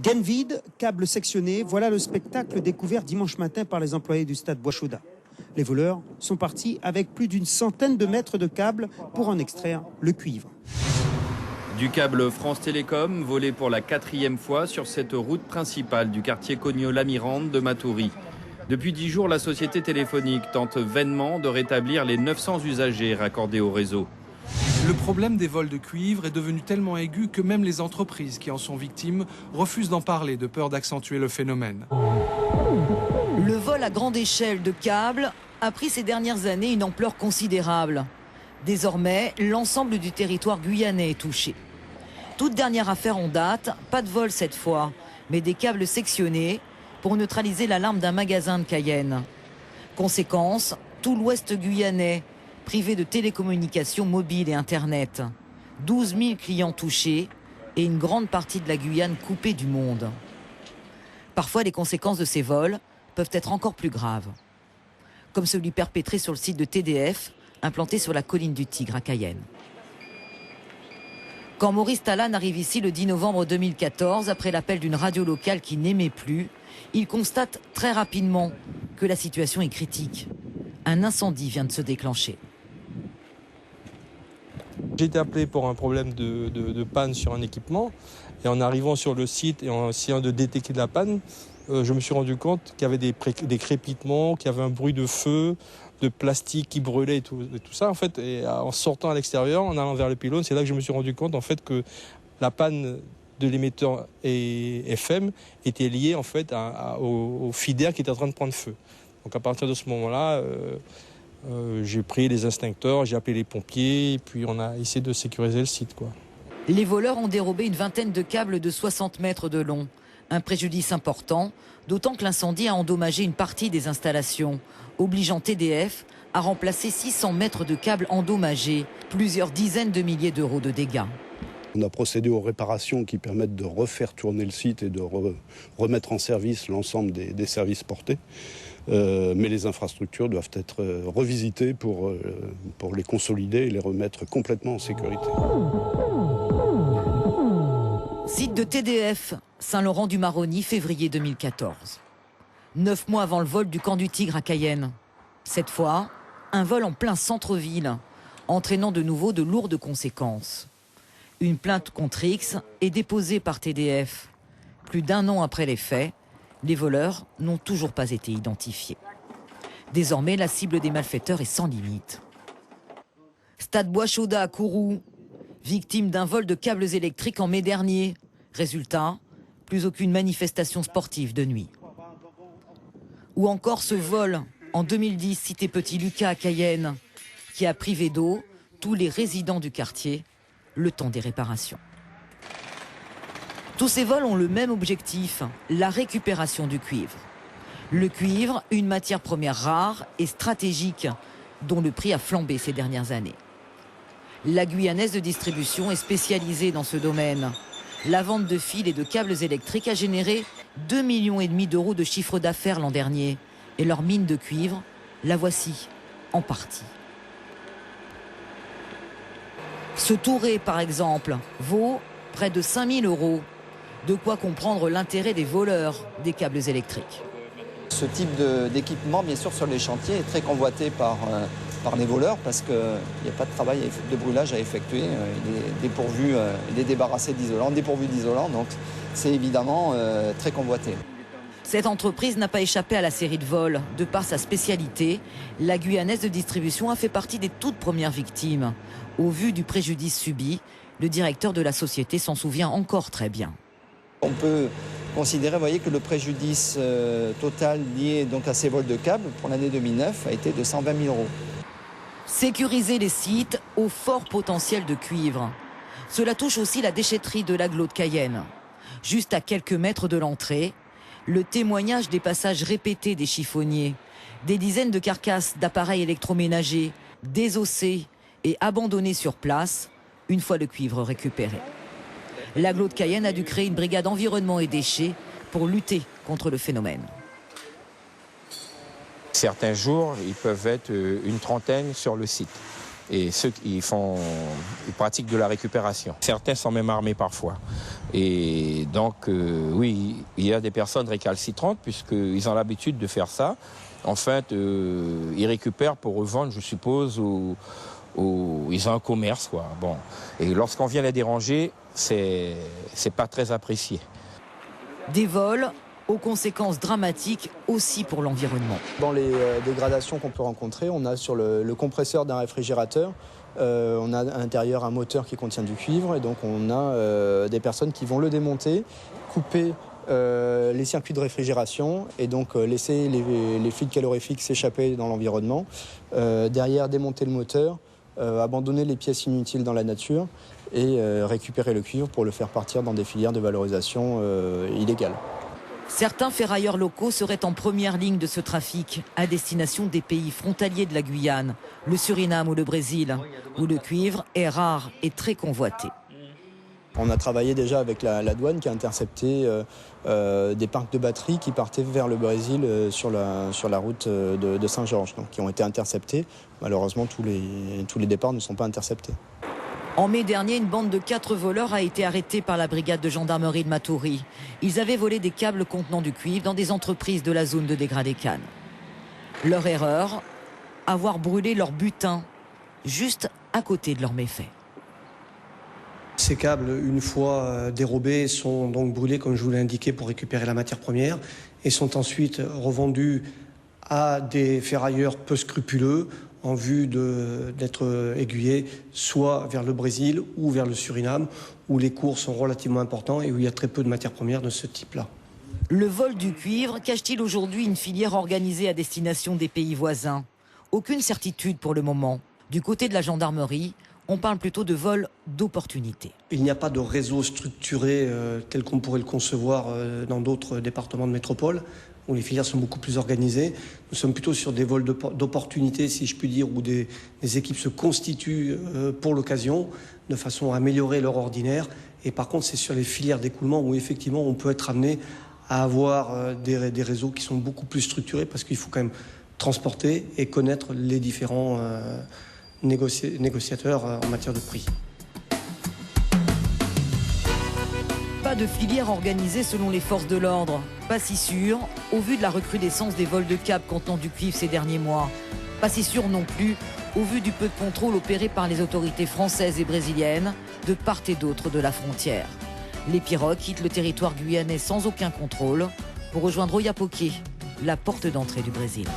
Gaine vide, câbles sectionnés, voilà le spectacle découvert dimanche matin par les employés du stade Bois-Chaudat. Les voleurs sont partis avec plus d'une centaine de mètres de câbles pour en extraire le cuivre. Du câble France Télécom, volé pour la 4e fois sur cette route principale du quartier Cognos-la-Mirande de Matoury. Depuis 10 jours, la société téléphonique tente vainement de rétablir les 900 usagers raccordés au réseau. Le problème des vols de cuivre est devenu tellement aigu que même les entreprises qui en sont victimes refusent d'en parler de peur d'accentuer le phénomène. Le vol à grande échelle de câbles a pris ces dernières années une ampleur considérable. Désormais, l'ensemble du territoire guyanais est touché. Toute dernière affaire en date, pas de vol cette fois, mais des câbles sectionnés pour neutraliser l'alarme d'un magasin de Cayenne. Conséquence, tout l'ouest guyanais, privé de télécommunications mobiles et Internet. 12 000 clients touchés et une grande partie de la Guyane coupée du monde. Parfois, les conséquences de ces vols peuvent être encore plus graves. Comme celui perpétré sur le site de TDF, implanté sur la colline du Tigre à Cayenne. Quand Maurice Talane arrive ici le 10 novembre 2014, après l'appel d'une radio locale qui n'aimait plus, il constate très rapidement que la situation est critique. Un incendie vient de se déclencher. J'ai été appelé pour un problème de panne sur un équipement. Et en arrivant sur le site et en essayant de détecter la panne, je me suis rendu compte qu'il y avait des crépitements, qu'il y avait un bruit de feu, de plastique qui brûlait et tout ça. En fait, et en sortant à l'extérieur, en allant vers le pylône, c'est là que je me suis rendu compte en fait, que la panne de l'émetteur FM était liée en fait, au FIDER qui était en train de prendre feu. Donc à partir de ce moment-là, j'ai pris les extincteurs, j'ai appelé les pompiers et puis on a essayé de sécuriser le site, quoi. Les voleurs ont dérobé une vingtaine de câbles de 60 mètres de long. Un préjudice important, d'autant que l'incendie a endommagé une partie des installations, obligeant TDF à remplacer 600 mètres de câbles endommagés, plusieurs dizaines de milliers d'euros de dégâts. On a procédé aux réparations qui permettent de refaire tourner le site et de remettre en service l'ensemble des services portés. Mais les infrastructures doivent être revisitées pour les consolider et les remettre complètement en sécurité. Site de TDF, Saint-Laurent-du-Maroni, février 2014. 9 mois avant le vol du camp du Tigre à Cayenne. Cette fois, un vol en plein centre-ville, entraînant de nouveau de lourdes conséquences. Une plainte contre X est déposée par TDF. Plus d'1 an après les faits, les voleurs n'ont toujours pas été identifiés. Désormais, la cible des malfaiteurs est sans limite. Stade Bois-Chaudat à Kourou, victime d'un vol de câbles électriques en mai dernier. Résultat, plus aucune manifestation sportive de nuit. Ou encore ce vol en 2010, cité Petit Lucas à Cayenne, qui a privé d'eau tous les résidents du quartier le temps des réparations. Tous ces vols ont le même objectif, la récupération du cuivre. Le cuivre, une matière première rare et stratégique, dont le prix a flambé ces dernières années. La Guyanaise de distribution est spécialisée dans ce domaine. La vente de fils et de câbles électriques a généré 2,5 millions d'euros de chiffre d'affaires l'an dernier. Et leur mine de cuivre, la voici, en partie. Ce Touré, par exemple, vaut près de 5 000 euros. De quoi comprendre l'intérêt des voleurs des câbles électriques. Ce type d'équipement, bien sûr, sur les chantiers est très convoité par les voleurs parce qu'il n'y a pas de travail de brûlage à effectuer. Il est débarrassé d'isolant, dépourvu d'isolant, donc c'est évidemment très convoité. Cette entreprise n'a pas échappé à la série de vols. De par sa spécialité, la Guyanaise de distribution a fait partie des toutes premières victimes. Au vu du préjudice subi, le directeur de la société s'en souvient encore très bien. On peut considérer, voyez, que le préjudice total lié donc à ces vols de câbles pour l'année 2009 a été de 120 000 euros. Sécuriser les sites au fort potentiel de cuivre. Cela touche aussi la déchetterie de l'agglo de Cayenne. Juste à quelques mètres de l'entrée, le témoignage des passages répétés des chiffonniers, des dizaines de carcasses d'appareils électroménagers, désossés et abandonnés sur place, une fois le cuivre récupéré. L'agglo de Cayenne a dû créer une brigade environnement et déchets pour lutter contre le phénomène. Certains jours, ils peuvent être une trentaine sur le site. et ceux qui ils pratiquent de la récupération. Certains sont même armés parfois. Et donc, oui, il y a des personnes récalcitrantes puisqu'ils ont l'habitude de faire ça. En fait, ils récupèrent pour revendre, je suppose, ou ils ont un commerce, quoi. Bon. Et lorsqu'on vient les déranger, c'est pas très apprécié. Des vols aux conséquences dramatiques aussi pour l'environnement. Dans les dégradations qu'on peut rencontrer, on a sur le compresseur d'un réfrigérateur, on a à l'intérieur un moteur qui contient du cuivre et donc on a des personnes qui vont le démonter, couper les circuits de réfrigération et donc laisser les fluides calorifiques s'échapper dans l'environnement. Derrière, démonter le moteur, abandonner les pièces inutiles dans la nature et récupérer le cuivre pour le faire partir dans des filières de valorisation illégales. Certains ferrailleurs locaux seraient en première ligne de ce trafic à destination des pays frontaliers de la Guyane, le Suriname ou le Brésil, où le cuivre est rare et très convoité. On a travaillé déjà avec la douane qui a intercepté des parcs de batteries qui partaient vers le Brésil sur la route de Saint-Georges, qui ont été interceptés. Malheureusement, tous les départs ne sont pas interceptés. En mai dernier, une bande de 4 voleurs a été arrêtée par la brigade de gendarmerie de Matoury. Ils avaient volé des câbles contenant du cuivre dans des entreprises de la zone de dégradé Cannes. Leur erreur, avoir brûlé leur butin juste à côté de leurs méfaits. Ces câbles, une fois dérobés, sont donc brûlés, comme je vous l'ai indiqué, pour récupérer la matière première et sont ensuite revendus à des ferrailleurs peu scrupuleux en vue d'être aiguillés soit vers le Brésil ou vers le Suriname, où les cours sont relativement importants et où il y a très peu de matières premières de ce type-là. Le vol du cuivre cache-t-il aujourd'hui une filière organisée à destination des pays voisins? Aucune certitude pour le moment. Du côté de la gendarmerie, on parle plutôt de vol d'opportunité. Il n'y a pas de réseau structuré tel qu'on pourrait le concevoir dans d'autres départements de métropole, où les filières sont beaucoup plus organisées. Nous sommes plutôt sur des vols d'opportunités, si je puis dire, où des équipes se constituent pour l'occasion, de façon à améliorer leur ordinaire. Et par contre, c'est sur les filières d'écoulement où effectivement on peut être amené à avoir des réseaux qui sont beaucoup plus structurés, parce qu'il faut quand même transporter et connaître les différents négociateurs en matière de prix. Pas de filière organisée selon les forces de l'ordre. Pas si sûr, au vu de la recrudescence des vols de câbles contenant du cuivre ces derniers mois. Pas si sûr non plus, au vu du peu de contrôle opéré par les autorités françaises et brésiliennes de part et d'autre de la frontière. Les pirogues quittent le territoire guyanais sans aucun contrôle pour rejoindre Oiapoque, la porte d'entrée du Brésil.